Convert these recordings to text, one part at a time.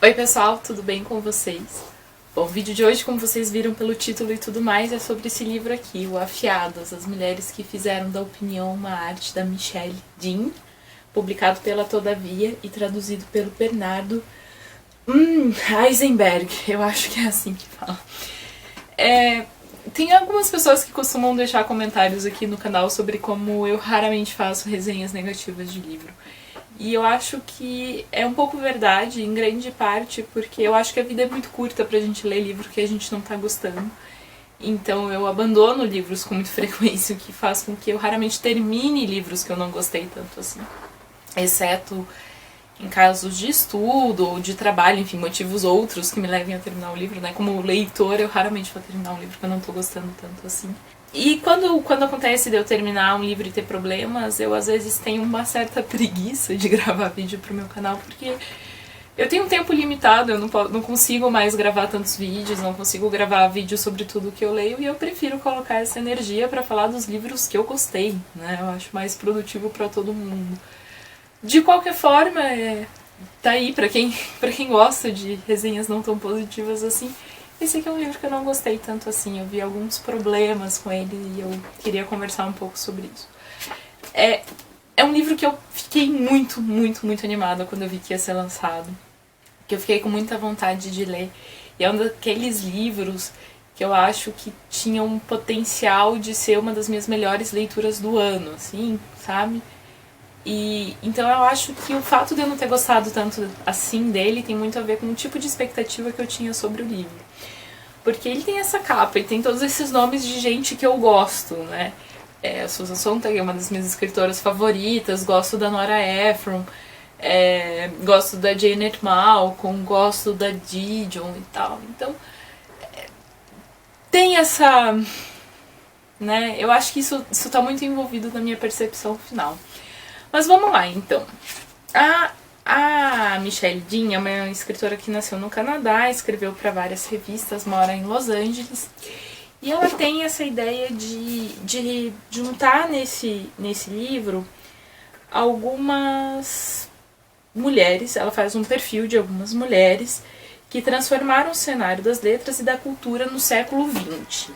Oi pessoal, tudo bem com vocês? Bom, o vídeo de hoje, como vocês viram pelo título e tudo mais, é sobre esse livro aqui, O Afiadas, as mulheres que fizeram da opinião uma arte, da Michelle Dean, publicado pela Todavia e traduzido pelo Bernardo Eisenberg, eu acho que é assim que fala. Tem algumas pessoas que costumam deixar comentários aqui no canal sobre como eu raramente faço resenhas negativas de livro. E eu acho que é um pouco verdade, em grande parte, porque eu acho que a vida é muito curta pra gente ler livro que a gente não tá gostando. Então eu abandono livros com muita frequência, o que faz com que eu raramente termine livros que eu não gostei tanto assim. Exceto em casos de estudo ou de trabalho, enfim, motivos outros que me levem a terminar o livro, né? Como leitor, eu raramente vou terminar um livro que eu não tô gostando tanto assim. E quando acontece de eu terminar um livro e ter problemas, eu às vezes tenho uma certa preguiça de gravar vídeo pro meu canal, porque eu tenho um tempo limitado, eu não consigo mais gravar tantos vídeos, não consigo gravar vídeo sobre tudo que eu leio, e eu prefiro colocar essa energia pra falar dos livros que eu gostei, né? Eu acho mais produtivo pra todo mundo. De qualquer forma, tá aí pra quem gosta de resenhas não tão positivas assim. Esse aqui é um livro que eu não gostei tanto assim, eu vi alguns problemas com ele e eu queria conversar um pouco sobre isso. É um livro que eu fiquei muito animada quando eu vi que ia ser lançado, que eu fiquei com muita vontade de ler, e é um daqueles livros que eu acho que tinha um potencial de ser uma das minhas melhores leituras do ano, assim, sabe? E então eu acho que o fato de eu não ter gostado tanto assim dele tem muito a ver com o tipo de expectativa que eu tinha sobre o livro. Porque ele tem essa capa, ele tem todos esses nomes de gente que eu gosto, né? A Susan Sontag é uma das minhas escritoras favoritas, gosto da Nora Ephron, gosto da Janet Malcolm, gosto da Dijon e tal. Então, tem essa... né? Eu acho que isso tá muito envolvido na minha percepção final. Mas vamos lá, então. A Michelle Dean é uma escritora que nasceu no Canadá, escreveu para várias revistas, mora em Los Angeles. E ela tem essa ideia de juntar nesse livro algumas mulheres, ela faz um perfil de algumas mulheres que transformaram o cenário das letras e da cultura no século XX.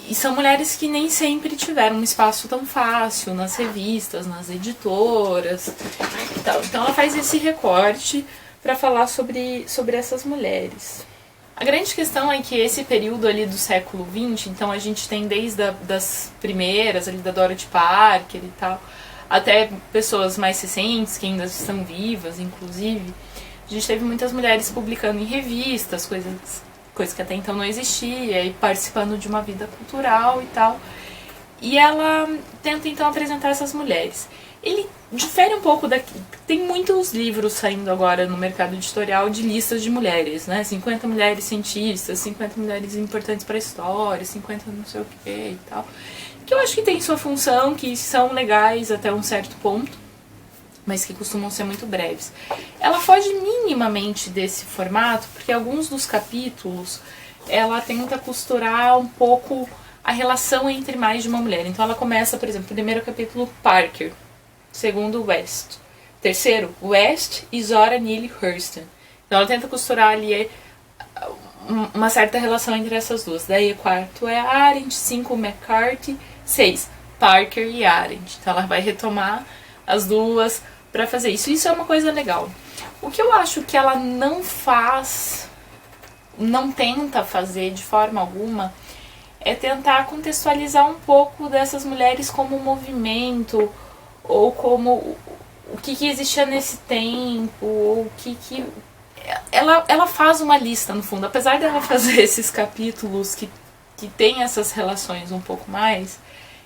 E são mulheres que nem sempre tiveram um espaço tão fácil nas revistas, nas editoras e tal. Então ela faz esse recorte para falar sobre essas mulheres. A grande questão é que esse período ali do século XX, então a gente tem desde das primeiras, ali da Dorothy Parker e tal, até pessoas mais recentes, que ainda estão vivas, inclusive. A gente teve muitas mulheres publicando em revistas, coisa que até então não existia, e participando de uma vida cultural e tal. E ela tenta então apresentar essas mulheres. Ele difere um pouco daqui. Tem muitos livros saindo agora no mercado editorial de listas de mulheres, né? 50 mulheres cientistas, 50 mulheres importantes para a história, 50 não sei o que e tal. Que eu acho que tem sua função, que são legais até um certo ponto, mas que costumam ser muito breves. Ela foge minimamente desse formato, porque alguns dos capítulos ela tenta costurar um pouco a relação entre mais de uma mulher. Então ela começa, por exemplo, primeiro capítulo, Parker, segundo, West, terceiro, West e Zora Neale Hurston. Então ela tenta costurar ali uma certa relação entre essas duas. Daí quarto é Arendt, 5, McCarthy, 6, Parker e Arendt. Então ela vai retomar as duas para fazer isso. Isso é uma coisa legal. O que eu acho que ela não faz, não tenta fazer de forma alguma, é tentar contextualizar um pouco dessas mulheres como movimento, ou como o que existia nesse tempo, ou o que... Ela faz uma lista, no fundo. Apesar dela fazer esses capítulos que tem essas relações um pouco mais,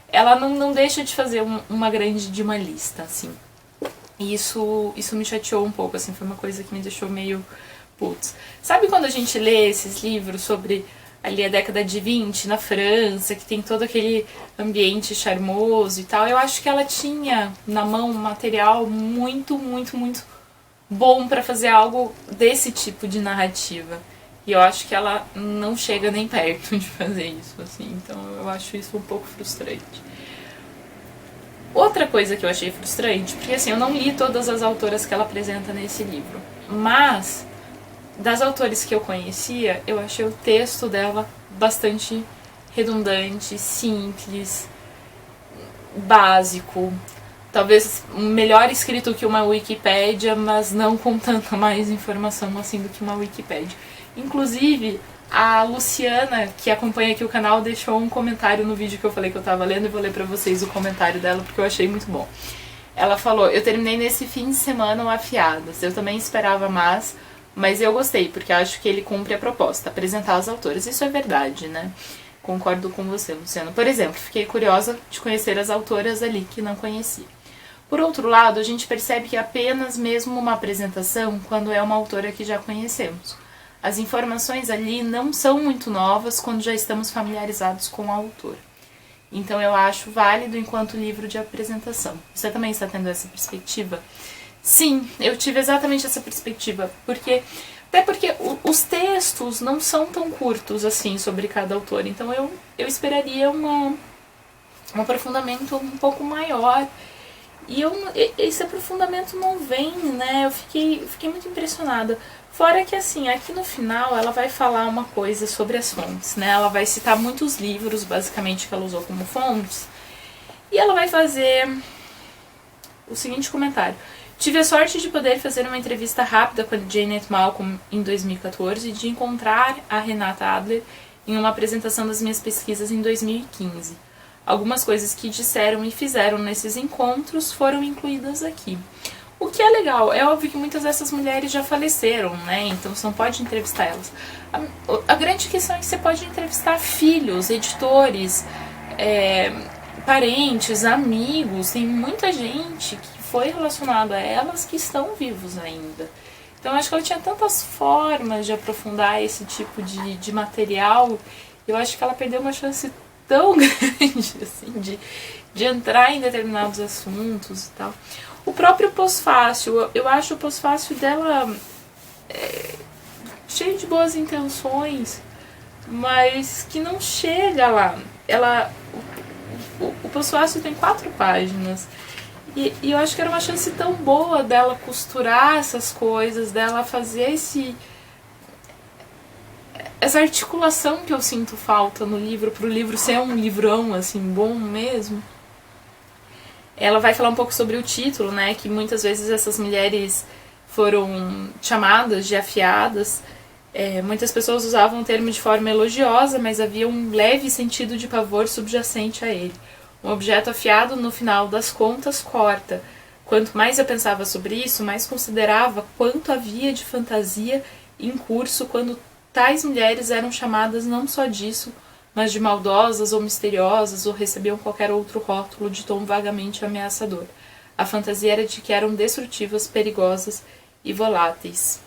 ela não deixa de fazer uma lista, assim. E isso me chateou um pouco, assim, foi uma coisa que me deixou meio... putz. Sabe quando a gente lê esses livros sobre ali a década de 20 na França, que tem todo aquele ambiente charmoso e tal? Eu acho que ela tinha na mão um material muito bom pra fazer algo desse tipo de narrativa. E eu acho que ela não chega nem perto de fazer isso, assim. Então eu acho isso um pouco frustrante. Outra coisa que eu achei frustrante, porque assim, eu não li todas as autoras que ela apresenta nesse livro, mas das autores que eu conhecia, eu achei o texto dela bastante redundante, simples, básico, talvez melhor escrito que uma Wikipédia, mas não com tanta mais informação assim do que uma Wikipédia. Inclusive, a Luciana, que acompanha aqui o canal, deixou um comentário no vídeo que eu falei que eu tava lendo, e vou ler pra vocês o comentário dela porque eu achei muito bom. Ela falou: eu terminei nesse fim de semana o Afiadas, eu também esperava mais, mas eu gostei, porque acho que ele cumpre a proposta, apresentar as autoras. Isso é verdade, né? Concordo com você, Luciano. Por exemplo, fiquei curiosa de conhecer as autoras ali que não conhecia. Por outro lado, a gente percebe que é apenas mesmo uma apresentação quando é uma autora que já conhecemos. As informações ali não são muito novas quando já estamos familiarizados com a autora. Então eu acho válido enquanto livro de apresentação. Você também está tendo essa perspectiva? Sim, eu tive exatamente essa perspectiva, até porque os textos não são tão curtos assim sobre cada autor, então eu esperaria um aprofundamento um pouco maior. E esse aprofundamento não vem, né? Eu fiquei muito impressionada. Fora que, assim, aqui no final ela vai falar uma coisa sobre as fontes, né? Ela vai citar muitos livros, basicamente, que ela usou como fontes. E ela vai fazer o seguinte comentário: tive a sorte de poder fazer uma entrevista rápida com a Janet Malcolm em 2014 e de encontrar a Renata Adler em uma apresentação das minhas pesquisas em 2015. Algumas coisas que disseram e fizeram nesses encontros foram incluídas aqui. O que é legal, é óbvio que muitas dessas mulheres já faleceram, né? Então você não pode entrevistar elas. A grande questão é que você pode entrevistar filhos, editores, parentes, amigos. Tem muita gente que foi relacionada a elas que estão vivos ainda. Então eu acho que ela tinha tantas formas de aprofundar esse tipo de material. Eu acho que ela perdeu uma chance tão grande assim, de entrar em determinados assuntos e tal. O próprio pós-fácil, eu acho o pós-fácil dela cheio de boas intenções, mas que não chega lá. O pós-fácil tem 4 páginas. E eu acho que era uma chance tão boa dela costurar essas coisas, dela fazer essa articulação que eu sinto falta no livro, pro livro ser um livrão, assim, bom mesmo. Ela vai falar um pouco sobre o título, né, que muitas vezes essas mulheres foram chamadas de afiadas. Muitas pessoas usavam o termo de forma elogiosa, mas havia um leve sentido de pavor subjacente a ele. Um objeto afiado, no final das contas, corta. Quanto mais eu pensava sobre isso, mais considerava quanto havia de fantasia em curso quando tais mulheres eram chamadas não só disso, mas de maldosas ou misteriosas, ou recebiam qualquer outro rótulo de tom vagamente ameaçador. A fantasia era de que eram destrutivas, perigosas e voláteis.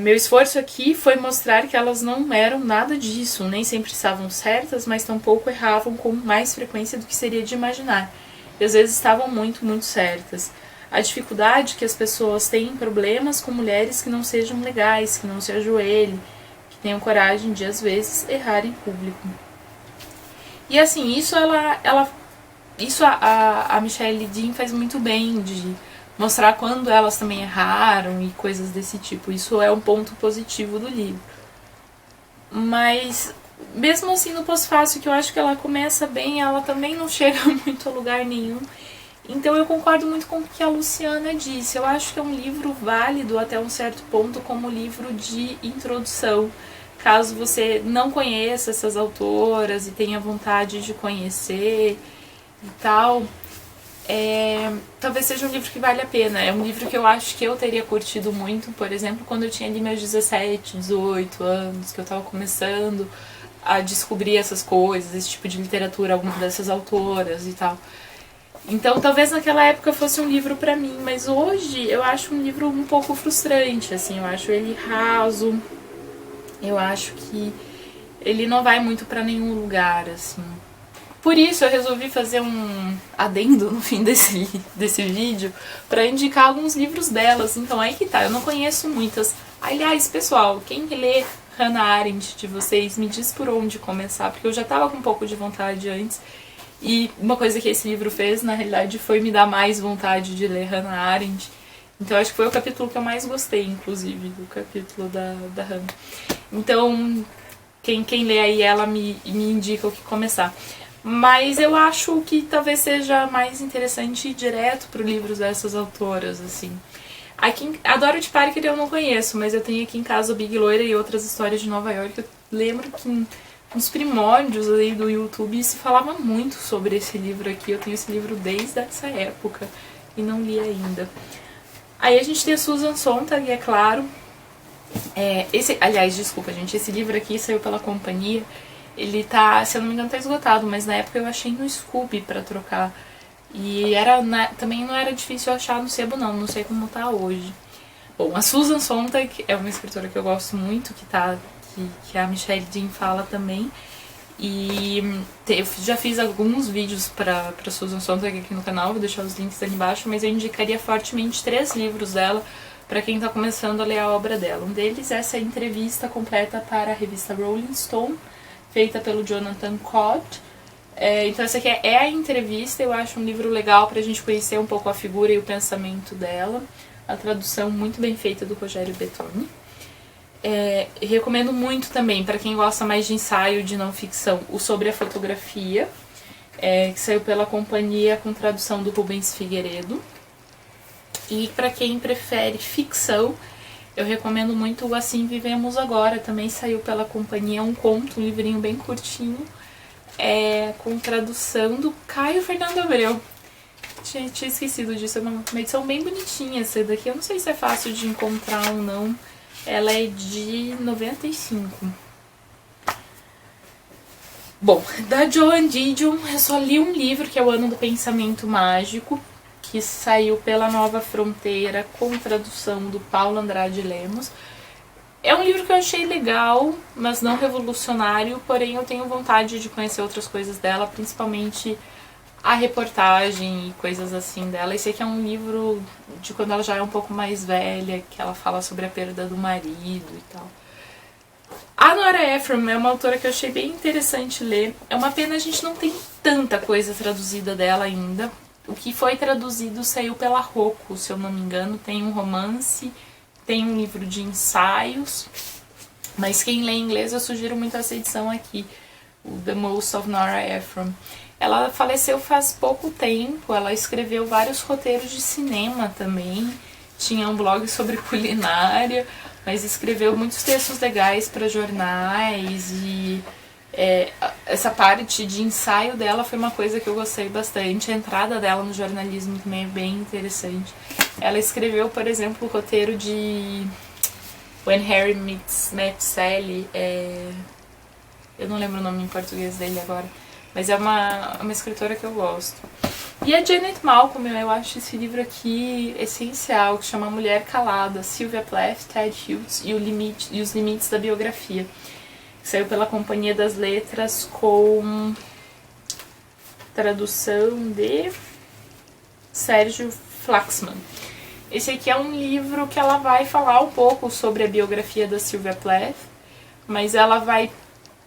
Meu esforço aqui foi mostrar que elas não eram nada disso, nem sempre estavam certas, mas tampouco erravam com mais frequência do que seria de imaginar. E às vezes estavam muito, muito certas. A dificuldade que as pessoas têm em problemas com mulheres que não sejam legais, que não se ajoelhem, que tenham coragem de, às vezes, errar em público. E assim, isso a Michelle Dean faz muito bem, de mostrar quando elas também erraram e coisas desse tipo. Isso é um ponto positivo do livro. Mas, mesmo assim, no pós-fácil, que eu acho que ela começa bem, ela também não chega muito a lugar nenhum. Então eu concordo muito com o que a Luciana disse. Eu acho que é um livro válido até um certo ponto como livro de introdução. Caso você não conheça essas autoras e tenha vontade de conhecer e tal, talvez seja um livro que vale a pena. É um livro que eu acho que eu teria curtido muito, por exemplo, quando eu tinha ali meus 17, 18 anos, que eu estava começando a descobrir essas coisas, esse tipo de literatura, algumas dessas autoras e tal. Então talvez naquela época fosse um livro pra mim, mas hoje eu acho um livro um pouco frustrante, assim, eu acho ele raso, eu acho que ele não vai muito pra nenhum lugar, assim. Por isso eu resolvi fazer um adendo no fim desse vídeo pra indicar alguns livros delas. Então aí que tá, eu não conheço muitas. Aliás, pessoal, quem lê Hannah Arendt de vocês, me diz por onde começar, porque eu já tava com um pouco de vontade antes. E uma coisa que esse livro fez, na realidade, foi me dar mais vontade de ler Hannah Arendt. Então acho que foi o capítulo que eu mais gostei, inclusive, do capítulo da Hannah. Então, quem lê aí ela me indica o que começar. Mas eu acho que talvez seja mais interessante ir direto para livros dessas autoras, assim. A Dorothy Parker eu não conheço, mas eu tenho aqui em casa o Big Loira e outras histórias de Nova York. Eu lembro que nos primórdios aí do YouTube se falava muito sobre esse livro aqui. Eu tenho esse livro desde essa época e não li ainda. Aí a gente tem a Susan Sontag, é claro. Aliás, desculpa, gente, esse livro aqui saiu pela companhia. Ele tá, se eu não me engano, tá esgotado, mas na época eu achei no Scooby pra trocar. E também não era difícil achar no sebo, não sei como tá hoje. Bom, a Susan Sontag é uma escritora que eu gosto muito, que a Michelle Dean fala também. E eu já fiz alguns vídeos pra Susan Sontag aqui no canal, vou deixar os links ali embaixo, mas eu indicaria fortemente 3 livros dela para quem está começando a ler a obra dela. Um deles é essa entrevista completa para a revista Rolling Stone, feita pelo Jonathan Codd. Então essa aqui é a entrevista, eu acho um livro legal para a gente conhecer um pouco a figura e o pensamento dela. A tradução muito bem feita do Rogério Bettoni. Recomendo muito também, para quem gosta mais de ensaio de não ficção, o Sobre a Fotografia, que saiu pela companhia com tradução do Rubens Figueiredo. E para quem prefere ficção, eu recomendo muito o Assim Vivemos Agora, também saiu pela companhia, um conto, um livrinho bem curtinho, com tradução do Caio Fernando Abreu. Tinha esquecido disso, é uma edição bem bonitinha essa daqui, eu não sei se é fácil de encontrar ou não. Ela é de 95. Bom, da Joan Didion, eu só li um livro, que é o Ano do Pensamento Mágico, que saiu pela Nova Fronteira, com tradução do Paulo Andrade Lemos. É um livro que eu achei legal, mas não revolucionário, porém eu tenho vontade de conhecer outras coisas dela, principalmente a reportagem e coisas assim dela. Esse aqui é um livro de quando ela já é um pouco mais velha, que ela fala sobre a perda do marido e tal. A Nora Ephron é uma autora que eu achei bem interessante ler. É uma pena a gente não tem tanta coisa traduzida dela ainda. O que foi traduzido saiu pela Rocco, se eu não me engano. Tem um romance, tem um livro de ensaios. Mas quem lê inglês, eu sugiro muito essa edição aqui, o The Most of Nora Ephron. Ela faleceu faz pouco tempo, ela escreveu vários roteiros de cinema também, tinha um blog sobre culinária, mas escreveu muitos textos legais para jornais e essa parte de ensaio dela foi uma coisa que eu gostei bastante. A entrada dela no jornalismo também é bem interessante. Ela escreveu, por exemplo, o roteiro de When Harry Met Sally, eu não lembro o nome em português dele agora, mas é uma escritora que eu gosto. E a Janet Malcolm, eu acho esse livro aqui essencial, que chama Mulher Calada, Sylvia Plath, Ted Hughes e os Limites da Biografia. Saiu pela Companhia das Letras com tradução de Sérgio Flaxman. Esse aqui é um livro que ela vai falar um pouco sobre a biografia da Sylvia Plath, mas ela vai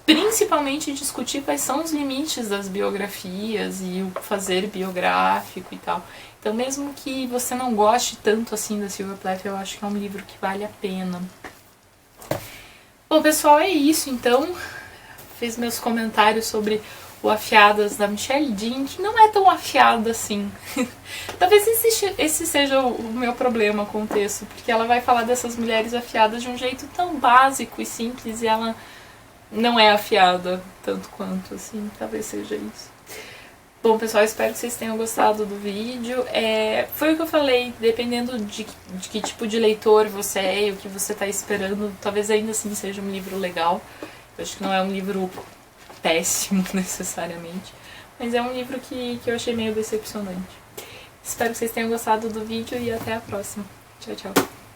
principalmente discutir quais são os limites das biografias e o fazer biográfico e tal. Então, mesmo que você não goste tanto assim da Sylvia Plath, eu acho que é um livro que vale a pena. Bom, pessoal, é isso. Então, fiz meus comentários sobre o Afiadas da Michelle Dean, que não é tão afiada assim. Talvez esse seja o meu problema com o texto, porque ela vai falar dessas mulheres afiadas de um jeito tão básico e simples, e ela não é afiada tanto quanto, assim, talvez seja isso. Bom, pessoal, espero que vocês tenham gostado do vídeo. Foi o que eu falei, dependendo de que tipo de leitor você é e o que você está esperando, talvez ainda assim seja um livro legal. Eu acho que não é um livro péssimo, necessariamente, mas é um livro que eu achei meio decepcionante. Espero que vocês tenham gostado do vídeo e até a próxima. Tchau, tchau.